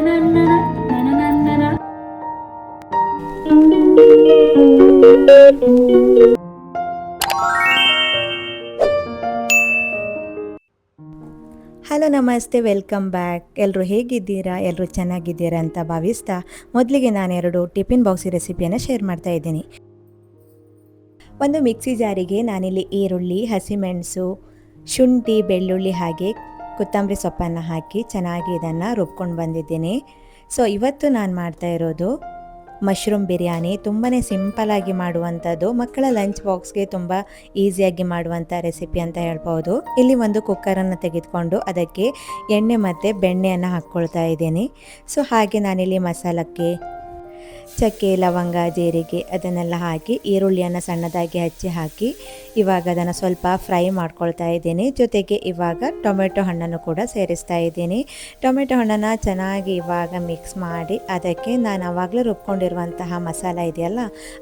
Hello ನಮಸ್ತೆ, welcome back. ಎಲ್ಲರೂ ಹೇಗಿದ್ದೀರಾ? ಎಲ್ಲರೂ ಚೆನ್ನಾಗಿದ್ದೀರಾ ಅಂತ ಭಾವಿಸ್ತಾ ಮೊದಲಿಗೆ ನಾನು 2 ಟಿಫಿನ್ ಬಾಕ್ಸ್ ರೆಸಿಪಿಯನ್ನು ಶೇರ್ ಮಾಡ್ತಾ ಇದ್ದೀನಿ. ಒಂದು ಮಿಕ್ಸಿ ಜಾರಿಗೆ ನಾನಿಲ್ಲಿ ಈರುಳ್ಳಿ, ಹಸಿಮೆಣಸು, ಶುಂಠಿ, ಬೆಳ್ಳುಳ್ಳಿ ಹಾಗೆ ಕೊತ್ತಂಬರಿ ಸೊಪ್ಪನ್ನು ಹಾಕಿ ಚೆನ್ನಾಗಿ ಇದನ್ನು ರುಬ್ಕೊಂಡು ಬಂದಿದ್ದೀನಿ. ಸೊ ಇವತ್ತು ನಾನು ಮಾಡ್ತಾ ಇರೋದು ಮಶ್ರೂಮ್ ಬಿರಿಯಾನಿ. ತುಂಬಾ ಸಿಂಪಲಾಗಿ ಮಾಡುವಂಥದ್ದು, ಮಕ್ಕಳ ಲಂಚ್ ಬಾಕ್ಸ್ಗೆ ತುಂಬ ಈಸಿಯಾಗಿ ಮಾಡುವಂಥ ರೆಸಿಪಿ ಅಂತ ಹೇಳ್ಬೋದು. ಇಲ್ಲಿ ಒಂದು ಕುಕ್ಕರನ್ನು ತೆಗೆದುಕೊಂಡು ಅದಕ್ಕೆ ಎಣ್ಣೆ ಮತ್ತು ಬೆಣ್ಣೆಯನ್ನು ಹಾಕ್ಕೊಳ್ತಾ ಇದ್ದೀನಿ. ಸೊ ಹಾಗೆ ನಾನಿಲ್ಲಿ ಮಸಾಲಕ್ಕೆ ಚಕ್ಕೆ, ಲವಂಗ, ಜೀರಿಗೆ ಅದನ್ನೆಲ್ಲ ಹಾಕಿ ಈರುಳ್ಳಿಯನ್ನು ಸಣ್ಣದಾಗಿ ಹಚ್ಚಿ ಹಾಕಿ ಇವಾಗ ಅದನ್ನು ಸ್ವಲ್ಪ ಫ್ರೈ ಮಾಡ್ಕೊಳ್ತಾ ಇದ್ದೀನಿ. ಜೊತೆಗೆ ಇವಾಗ ಟೊಮೆಟೊ ಹಣ್ಣನ್ನು ಕೂಡ ಸೇರಿಸ್ತಾ ಇದ್ದೀನಿ. ಟೊಮೆಟೊ ಹಣ್ಣನ್ನು ಚೆನ್ನಾಗಿ ಇವಾಗ ಮಿಕ್ಸ್ ಮಾಡಿ ಅದಕ್ಕೆ ನಾನು ಆವಾಗಲೇ ರುಬ್ಕೊಂಡಿರುವಂತಹ ಮಸಾಲ ಇದೆಯಲ್ಲ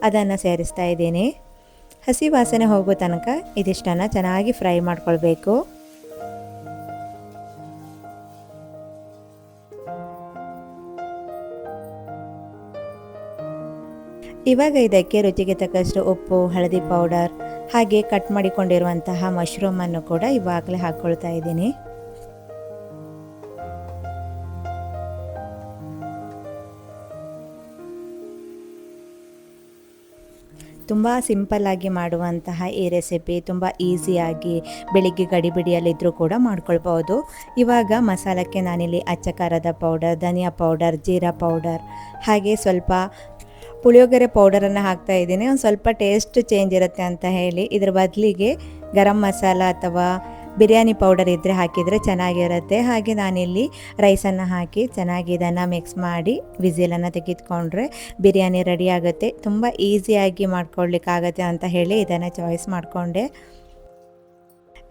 ಅದನ್ನು ಸೇರಿಸ್ತಾ ಇದ್ದೀನಿ. ಹಸಿ ವಾಸನೆ ಹೋಗೋ ತನಕ ಇದಿಷ್ಟನ್ನು ಚೆನ್ನಾಗಿ ಫ್ರೈ ಮಾಡ್ಕೊಳ್ಬೇಕು. ಇವಾಗ ಇದಕ್ಕೆ ರುಚಿಗೆ ತಕ್ಕಷ್ಟು ಉಪ್ಪು, ಹಳದಿ ಪೌಡರ್ ಹಾಗೆ ಕಟ್ ಮಾಡಿಕೊಂಡಿರುವಂತಹ ಮಶ್ರೂಮನ್ನು ಕೂಡ ಇವಾಗಲೇ ಹಾಕ್ಕೊಳ್ತಾ ಇದ್ದೀನಿ. ತುಂಬ ಸಿಂಪಲ್ಲಾಗಿ ಮಾಡುವಂತಹ ಈ ರೆಸಿಪಿ ತುಂಬ ಈಸಿಯಾಗಿ ಬೆಳಿಗ್ಗೆ ಗಡಿಬಿಡಿಯಲ್ಲಿದ್ದರೂ ಕೂಡ ಮಾಡ್ಕೊಳ್ಬೋದು. ಇವಾಗ ಮಸಾಲಕ್ಕೆ ನಾನಿಲ್ಲಿ ಅಚ್ಚ ಖಾರದ ಪೌಡರ್, ಧನಿಯಾ ಪೌಡರ್, ಜೀರಾ ಪೌಡರ್ ಹಾಗೆ ಸ್ವಲ್ಪ ಪುಳಿಯೋಗರೆ ಪೌಡರನ್ನು ಹಾಕ್ತಾ ಇದ್ದೀನಿ. ಒಂದು ಸ್ವಲ್ಪ ಟೇಸ್ಟ್ ಚೇಂಜ್ ಇರುತ್ತೆ ಅಂತ ಹೇಳಿ. ಇದ್ರ ಬದಲಿಗೆ ಗರಂ ಮಸಾಲ ಅಥವಾ ಬಿರಿಯಾನಿ ಪೌಡರ್ ಇದ್ದರೆ ಹಾಕಿದರೆ ಚೆನ್ನಾಗಿರುತ್ತೆ. ಹಾಗೆ ನಾನಿಲ್ಲಿ ರೈಸನ್ನು ಹಾಕಿ ಚೆನ್ನಾಗಿ ಇದನ್ನು ಮಿಕ್ಸ್ ಮಾಡಿ ವಿಸಿಲನ್ನು ತೆಗೆದುಕೊಂಡ್ರೆ ಬಿರಿಯಾನಿ ರೆಡಿ ಆಗುತ್ತೆ. ತುಂಬ ಈಸಿಯಾಗಿ ಮಾಡ್ಕೊಳ್ಳಿಕ್ಕಾಗತ್ತೆ ಅಂತ ಹೇಳಿ ಇದನ್ನು ಚಾಯ್ಸ್ ಮಾಡಿಕೊಂಡೆ.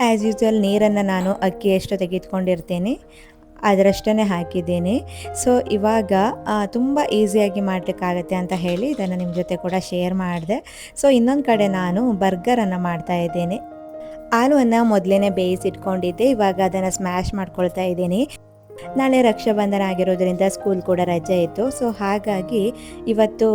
ಆ್ಯಸ್ ಯೂಸ್ವಲ್ ನೀರನ್ನು ನಾನು ಅಕ್ಕಿ ಎಷ್ಟು ತೆಗೆದುಕೊಂಡಿರ್ತೀನಿ ಅದರಷ್ಟೇ ಹಾಕಿದ್ದೀನಿ. ಸೊ ಇವಾಗ ತುಂಬ ಈಸಿಯಾಗಿ ಮಾಡಲಿಕ್ಕಾಗತ್ತೆ ಅಂತ ಹೇಳಿ ಇದನ್ನು ನಿಮ್ಮ ಜೊತೆ ಕೂಡ ಶೇರ್ ಮಾಡಿದೆ. ಸೊ ಇನ್ನೊಂದು ಕಡೆ ನಾನು ಬರ್ಗರನ್ನು ಮಾಡ್ತಾಯಿದ್ದೀನಿ. ಆಲೂವನ್ನು ಮೊದಲೇ ಬೇಯಿಸಿಟ್ಕೊಂಡಿದ್ದೆ. ಇವಾಗ ಅದನ್ನು ಸ್ಮ್ಯಾಶ್ ಮಾಡ್ಕೊಳ್ತಾ ಇದ್ದೀನಿ. ನಾಳೆ ರಕ್ಷಾಬಂಧನ ಆಗಿರೋದ್ರಿಂದ ಸ್ಕೂಲ್ ಕೂಡ ರಜೆ ಇತ್ತು. ಸೊ ಹಾಗಾಗಿ ಇವತ್ತು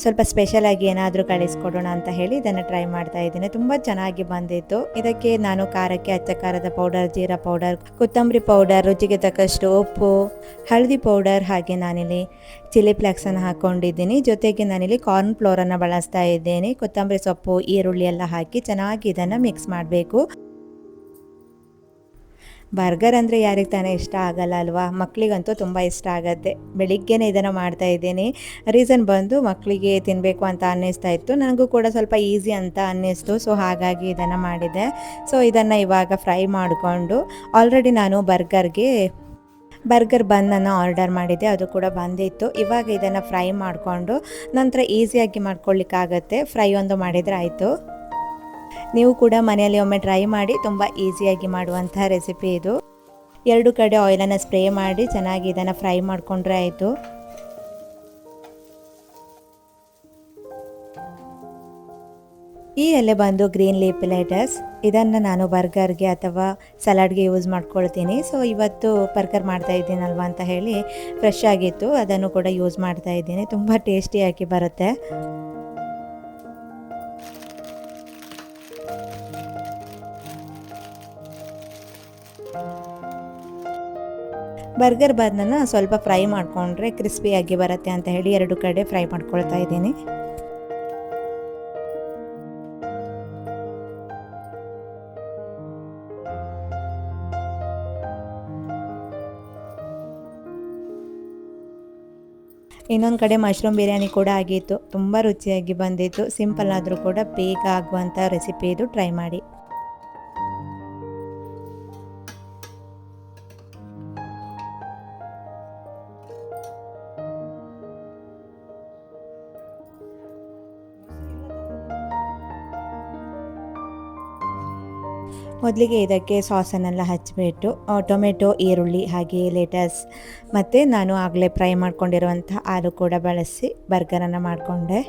ಸ್ವಲ್ಪ ಸ್ಪೆಷಲಾಗಿ ಏನಾದರೂ ಕಳಿಸ್ಕೊಡೋಣ ಅಂತ ಹೇಳಿ ಇದನ್ನು ಟ್ರೈ ಮಾಡ್ತಾ ಇದ್ದೀನಿ. ತುಂಬ ಚೆನ್ನಾಗಿ ಬಂದಿತ್ತು. ಇದಕ್ಕೆ ನಾನು ಖಾರಕ್ಕೆ ಅಚ್ಚ ಖಾರದ ಪೌಡರ್, ಜೀರಾ ಪೌಡರ್, ಕೊತ್ತಂಬರಿ ಪೌಡರ್, ರುಚಿಗೆ ತಕ್ಕಷ್ಟು ಉಪ್ಪು, ಹಳದಿ ಪೌಡರ್ ಹಾಗೆ ನಾನಿಲ್ಲಿ ಚಿಲ್ಲಿ ಫ್ಲೇಕ್ಸನ್ನು ಹಾಕ್ಕೊಂಡಿದ್ದೀನಿ. ಜೊತೆಗೆ ನಾನಿಲ್ಲಿ ಕಾರ್ನ್ ಫ್ಲೋರನ್ನು ಬಳಸ್ತಾ ಇದ್ದೀನಿ. ಕೊತ್ತಂಬರಿ ಸೊಪ್ಪು, ಈರುಳ್ಳಿ ಎಲ್ಲ ಹಾಕಿ ಚೆನ್ನಾಗಿ ಇದನ್ನು ಮಿಕ್ಸ್ ಮಾಡಬೇಕು. ಬರ್ಗರ್ ಅಂದರೆ ಯಾರಿಗೆ ತಾನೇ ಇಷ್ಟ ಆಗಲ್ಲ ಅಲ್ವಾ? ಮಕ್ಕಳಿಗಂತೂ ತುಂಬ ಇಷ್ಟ ಆಗುತ್ತೆ. ಬೆಳಿಗ್ಗೆನೇ ಇದನ್ನು ಮಾಡ್ತಾ ಇದ್ದೀನಿ. ರೀಸನ್ ಬಂದು ಮಕ್ಕಳಿಗೆ ತಿನ್ನಬೇಕು ಅಂತ ಅನ್ನಿಸ್ತಾ ಇತ್ತು, ನನಗೂ ಕೂಡ ಸ್ವಲ್ಪ ಈಸಿ ಅಂತ ಅನ್ನಿಸ್ತು. ಸೊ ಹಾಗಾಗಿ ಇದನ್ನು ಮಾಡಿದೆ. ಸೊ ಇದನ್ನು ಇವಾಗ ಫ್ರೈ ಮಾಡಿಕೊಂಡು ಆಲ್ರೆಡಿ ನಾನು ಬರ್ಗರ್ ಬನ್ನನ್ನು ಆರ್ಡರ್ ಮಾಡಿದ್ದೆ, ಅದು ಕೂಡ ಬಂದಿತ್ತು. ಇವಾಗ ಇದನ್ನು ಫ್ರೈ ಮಾಡಿಕೊಂಡು ನಂತರ ಈಸಿಯಾಗಿ ಮಾಡ್ಕೊಳ್ಳಿಕ್ಕಾಗತ್ತೆ. ಫ್ರೈ ಒಂದು ಮಾಡಿದರೆ ಆಯಿತು. ನೀವು ಕೂಡ ಮನೆಯಲ್ಲಿ ಒಮ್ಮೆ ಟ್ರೈ ಮಾಡಿ. ತುಂಬ ಈಸಿಯಾಗಿ ಮಾಡುವಂತಹ ರೆಸಿಪಿ ಇದು. 2 ಕಡೆ ಆಯಿಲನ್ನು ಸ್ಪ್ರೇ ಮಾಡಿ ಚೆನ್ನಾಗಿ ಇದನ್ನು ಫ್ರೈ ಮಾಡಿಕೊಂಡ್ರೆ ಆಯಿತು. ಈ ಎಲೆ ಬಂದು ಗ್ರೀನ್ ಲೀಫ್ ಲೆಟಸ್. ಇದನ್ನು ನಾನು ಬರ್ಗರ್ಗೆ ಅಥವಾ ಸಲಾಡ್ಗೆ ಯೂಸ್ ಮಾಡ್ಕೊಳ್ತೀನಿ. ಸೊ ಇವತ್ತು ಬರ್ಗರ್ ಮಾಡ್ತಾ ಇದ್ದೀನಲ್ವ ಅಂತ ಹೇಳಿ ಫ್ರೆಶ್ ಆಗಿತ್ತು, ಅದನ್ನು ಕೂಡ ಯೂಸ್ ಮಾಡ್ತಾ ಇದ್ದೀನಿ. ತುಂಬ ಟೇಸ್ಟಿಯಾಗಿ ಬರುತ್ತೆ. ಬರ್ಗರ್ ಬನ್ನನ್ನು ಸ್ವಲ್ಪ ಫ್ರೈ ಮಾಡಿಕೊಂಡ್ರೆ ಕ್ರಿಸ್ಪಿಯಾಗಿ ಬರುತ್ತೆ ಅಂತ ಹೇಳಿ 2 ಕಡೆ ಫ್ರೈ ಮಾಡ್ಕೊಳ್ತಾ ಇದ್ದೀನಿ. ಇನ್ನೊಂದು ಕಡೆ ಮಶ್ರೂಮ್ ಬಿರಿಯಾನಿ ಕೂಡ ಆಗಿತ್ತು. ತುಂಬ ರುಚಿಯಾಗಿ ಬಂದಿತ್ತು. ಸಿಂಪಲ್ ಆದರೂ ಕೂಡ ಬೇಗ ಆಗುವಂಥ ರೆಸಿಪಿ ಇದು, ಟ್ರೈ ಮಾಡಿ. ಮೊದಲಿಗೆ ಇದಕ್ಕೆ ಸಾಸನ್ನೆಲ್ಲ ಹಚ್ಚಿಬಿಟ್ಟು ಟೊಮೆಟೊ, ಈರುಳ್ಳಿ ಹಾಗೆ ಲೆಟಸ್ ಮತ್ತು ನಾನು ಆಗಲೇ ಫ್ರೈ ಮಾಡ್ಕೊಂಡಿರುವಂಥ ಆಲೂ ಕೂಡ ಬಳಸಿ ಬರ್ಗರನ್ನು ಮಾಡಿಕೊಂಡೆ.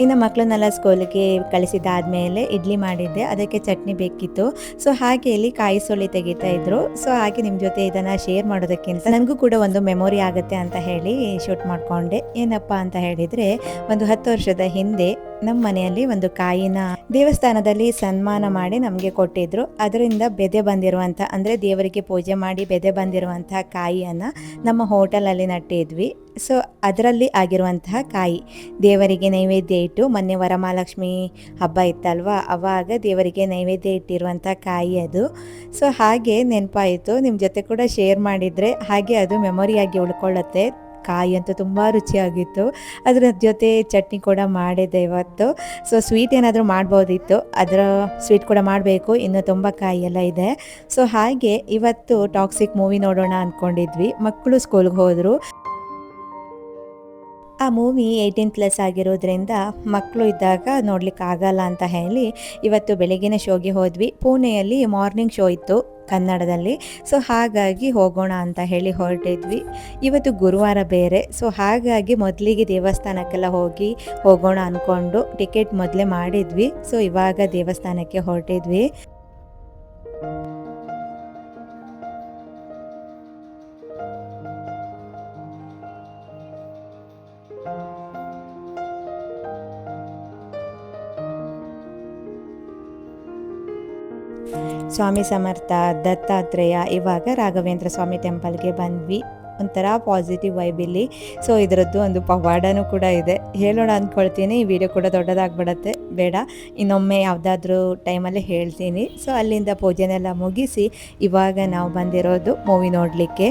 ಇನ್ನು ಮಕ್ಕಳನ್ನೆಲ್ಲ ಸ್ಕೂಲಿಗೆ ಕಳಿಸಿದಾದ್ಮೇಲೆ ಇಡ್ಲಿ ಮಾಡಿದ್ದೆ, ಅದಕ್ಕೆ ಚಟ್ನಿ ಬೇಕಿತ್ತು. ಸೊ ಹಾಗೆ ಇಲ್ಲಿ ಕಾಯಿ ಸುಳಿ ತೆಗಿತಾ ಇದ್ರು. ಸೊ ಹಾಗೆ ನಿಮ್ಮ ಜೊತೆ ಇದನ್ನು ಶೇರ್ ಮಾಡೋದಕ್ಕಿಂತ ನನಗೂ ಕೂಡ ಒಂದು ಮೆಮೊರಿ ಆಗುತ್ತೆ ಅಂತ ಹೇಳಿ ಶೂಟ್ ಮಾಡಿಕೊಂಡೆ. ಏನಪ್ಪ ಅಂತ ಹೇಳಿದರೆ, ಒಂದು 10 ವರ್ಷದ ಹಿಂದೆ ನಮ್ಮ ಮನೆಯಲ್ಲಿ ಒಂದು ಕಾಯಿನ ದೇವಸ್ಥಾನದಲ್ಲಿ ಸನ್ಮಾನ ಮಾಡಿ ನಮಗೆ ಕೊಟ್ಟಿದ್ರು. ಅದರಿಂದ ಬೆದೆ ಬಂದಿರುವಂಥ, ಅಂದರೆ ದೇವರಿಗೆ ಪೂಜೆ ಮಾಡಿ ಬೆದೆ ಬಂದಿರುವಂತಹ ಕಾಯಿಯನ್ನು ನಮ್ಮ ಹೋಟೆಲಲ್ಲಿ ನಟ್ಟಿದ್ವಿ. ಸೊ ಅದರಲ್ಲಿ ಆಗಿರುವಂತಹ ಕಾಯಿ ದೇವರಿಗೆ ನೈವೇದ್ಯ ಇಟ್ಟು, ಮೊನ್ನೆ ವರಮಹಾಲಕ್ಷ್ಮಿ ಹಬ್ಬ ಇತ್ತಲ್ವ, ಆವಾಗ ದೇವರಿಗೆ ನೈವೇದ್ಯ ಇಟ್ಟಿರುವಂಥ ಕಾಯಿ ಅದು. ಸೊ ಹಾಗೆ ನೆನಪಾಯಿತು, ನಿಮ್ಮ ಜೊತೆ ಕೂಡ ಶೇರ್ ಮಾಡಿದರೆ ಹಾಗೆ ಅದು ಮೆಮೊರಿಯಾಗಿ ಉಳ್ಕೊಳ್ಳುತ್ತೆ. ಕಾಯಿ ಅಂತೂ ತುಂಬ ರುಚಿಯಾಗಿತ್ತು. ಅದರ ಜೊತೆ ಚಟ್ನಿ ಕೂಡ ಮಾಡಿದ್ದೆ ಇವತ್ತು. ಸೊ ಸ್ವೀಟ್ ಏನಾದರೂ ಮಾಡ್ಬೋದಿತ್ತು, ಅದರ ಸ್ವೀಟ್ ಕೂಡ ಮಾಡಬೇಕು, ಇನ್ನು ತುಂಬ ಕಾಯಿ ಎಲ್ಲ ಇದೆ. ಸೊ ಹಾಗೆ ಇವತ್ತು ಟಾಕ್ಸಿಕ್ ಮೂವಿ ನೋಡೋಣ ಅಂದ್ಕೊಂಡಿದ್ವಿ. ಮಕ್ಕಳು ಸ್ಕೂಲ್ಗೆ ಹೋದರು. ಆ ಮೂವಿ 18+ ಆಗಿರೋದ್ರಿಂದ ಮಕ್ಕಳು ಇದ್ದಾಗ ನೋಡ್ಲಿಕ್ಕೆ ಆಗಲ್ಲ ಅಂತ ಹೇಳಿ ಇವತ್ತು ಬೆಳಗಿನ ಶೋಗೆ ಹೋದ್ವಿ. ಪುಣೆಯಲ್ಲಿ ಮಾರ್ನಿಂಗ್ ಶೋ ಇತ್ತು ಕನ್ನಡದಲ್ಲಿ. ಸೊ ಹಾಗಾಗಿ ಹೋಗೋಣ ಅಂತ ಹೇಳಿ ಹೊರಟಿದ್ವಿ. ಇವತ್ತು ಗುರುವಾರ ಬೇರೆ. ಸೊ ಹಾಗಾಗಿ ಮೊದಲಿಗೆ ದೇವಸ್ಥಾನಕ್ಕೆಲ್ಲ ಹೋಗೋಣ ಅಂದ್ಕೊಂಡು ಟಿಕೆಟ್ ಮೊದಲೇ ಮಾಡಿದ್ವಿ. ಸೊ ಇವಾಗ ದೇವಸ್ಥಾನಕ್ಕೆ ಹೊರಟಿದ್ವಿ. ಸ್ವಾಮಿ ಸಮರ್ಥ, ದತ್ತಾತ್ರೇಯ, ಇವಾಗ ರಾಘವೇಂದ್ರ ಸ್ವಾಮಿ ಟೆಂಪಲ್ಗೆ ಬಂದ್ವಿ. ಒಂಥರ ಪಾಸಿಟಿವ್ ವೈಬ್ ಇಲ್ಲಿ. ಸೊ ಇದರದ್ದು ಒಂದು ಪವಾಡನೂ ಕೂಡ ಇದೆ, ಹೇಳೋಣ ಅಂದ್ಕೊಳ್ತೀನಿ. ಈ ವಿಡಿಯೋ ಕೂಡ ದೊಡ್ಡದಾಗ್ಬಿಡತ್ತೆ, ಬೇಡ, ಇನ್ನೊಮ್ಮೆ ಯಾವುದಾದ್ರೂ ಟೈಮಲ್ಲಿ ಹೇಳ್ತೀನಿ. ಸೊ ಅಲ್ಲಿಂದ ಪೂಜೆನೆಲ್ಲ ಮುಗಿಸಿ ಇವಾಗ ನಾವು ಬಂದಿರೋದು ಮೂವಿ ನೋಡಲಿಕ್ಕೆ.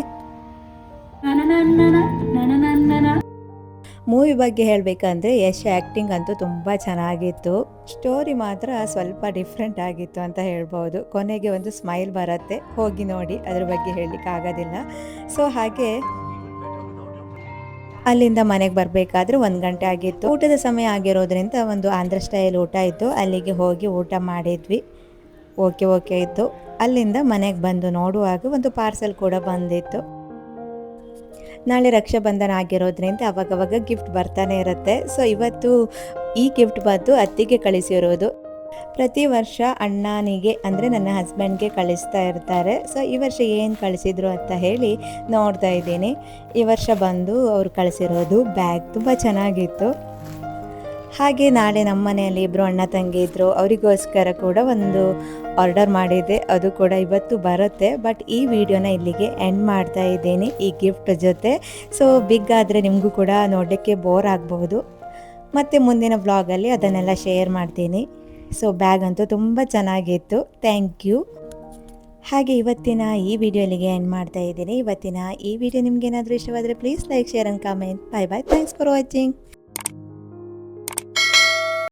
ಮೂವಿ ಬಗ್ಗೆ ಹೇಳಬೇಕಂದ್ರೆ ಯಶ್ ಆ್ಯಕ್ಟಿಂಗ್ ಅಂತೂ ತುಂಬ ಚೆನ್ನಾಗಿತ್ತು. ಸ್ಟೋರಿ ಮಾತ್ರ ಸ್ವಲ್ಪ ಡಿಫ್ರೆಂಟ್ ಆಗಿತ್ತು ಅಂತ ಹೇಳ್ಬೋದು. ಕೊನೆಗೆ ಒಂದು ಸ್ಮೈಲ್ ಬರುತ್ತೆ, ಹೋಗಿ ನೋಡಿ, ಅದ್ರ ಬಗ್ಗೆ ಹೇಳಲಿಕ್ಕೆ ಆಗೋದಿಲ್ಲ. ಸೊ ಹಾಗೆ ಅಲ್ಲಿಂದ ಮನೆಗೆ ಬರಬೇಕಾದ್ರೆ 1 ಗಂಟೆ ಆಗಿತ್ತು. ಊಟದ ಸಮಯ ಆಗಿರೋದ್ರಿಂದ ಒಂದು ಆಂಧ್ರ ಸ್ಟೈಲ್ ಊಟ ಇತ್ತು, ಅಲ್ಲಿಗೆ ಹೋಗಿ ಊಟ ಮಾಡಿದ್ವಿ. ಓಕೆ ಇತ್ತು. ಅಲ್ಲಿಂದ ಮನೆಗೆ ಬಂದು ನೋಡುವಾಗ ಒಂದು ಪಾರ್ಸೆಲ್ ಕೂಡ ಬಂದಿತ್ತು. ನಾಳೆ ರಕ್ಷಾಬಂಧನ ಆಗಿರೋದ್ರಿಂದ ಅವಾಗವಾಗ ಗಿಫ್ಟ್ ಬರ್ತಾನೆ ಇರುತ್ತೆ. ಸೊ ಇವತ್ತು ಈ ಗಿಫ್ಟ್ ಬಂದು ಅತ್ತಿಗೆ ಕಳಿಸಿರೋದು. ಪ್ರತಿ ವರ್ಷ ಅಣ್ಣನಿಗೆ, ಅಂದರೆ ನನ್ನ ಹಸ್ಬೆಂಡ್ಗೆ ಕಳಿಸ್ತಾ ಇರ್ತಾರೆ. ಸೊ ಈ ವರ್ಷ ಏನು ಕಳಿಸಿದ್ರು ಅಂತ ಹೇಳಿ ನೋಡ್ತಾ ಇದ್ದೀನಿ. ಈ ವರ್ಷ ಬಂದು ಅವ್ರು ಕಳಿಸಿರೋದು ಬ್ಯಾಗ್ ತುಂಬ ಚೆನ್ನಾಗಿತ್ತು. ಹಾಗೆ ನಾಳೆ ನಮ್ಮ ಮನೆಯಲ್ಲಿ ಇಬ್ಬರು ಅಣ್ಣ ತಂಗಿ ಇದ್ದರು, ಅವರಿಗೋಸ್ಕರ ಕೂಡ ಒಂದು ಆರ್ಡರ್ ಮಾಡಿದ್ದೆ, ಅದು ಕೂಡ ಇವತ್ತು ಬರುತ್ತೆ. ಬಟ್ ಈ ವಿಡಿಯೋನ ಇಲ್ಲಿಗೆ ಎಂಡ್ ಮಾಡ್ತಾ ಇದ್ದೀನಿ ಈ ಗಿಫ್ಟ್ ಜೊತೆ. ಸೊ ಬಿಗ್ ಆದರೆ ನಿಮಗೂ ಕೂಡ ನೋಡಲಿಕ್ಕೆ ಬೋರ್ ಆಗ್ಬೋದು, ಮತ್ತು ಮುಂದಿನ ವ್ಲಾಗಲ್ಲಿ ಅದನ್ನೆಲ್ಲ ಶೇರ್ ಮಾಡ್ತೀನಿ. ಸೊ ಬ್ಯಾಗ್ ಅಂತೂ ತುಂಬ ಚೆನ್ನಾಗಿತ್ತು. Thank you. ಹಾಗೆ ಇವತ್ತಿನ ಈ ವಿಡಿಯೋ ಇಲ್ಲಿಗೆ ಎಂಡ್ ಮಾಡ್ತಾ ಇದ್ದೀನಿ. ಇವತ್ತಿನ ಈ ವಿಡಿಯೋ ನಿಮ್ಗೆ ಏನಾದರೂ ಇಷ್ಟವಾದರೆ please like, share and comment. Bye bye. Thanks for watching.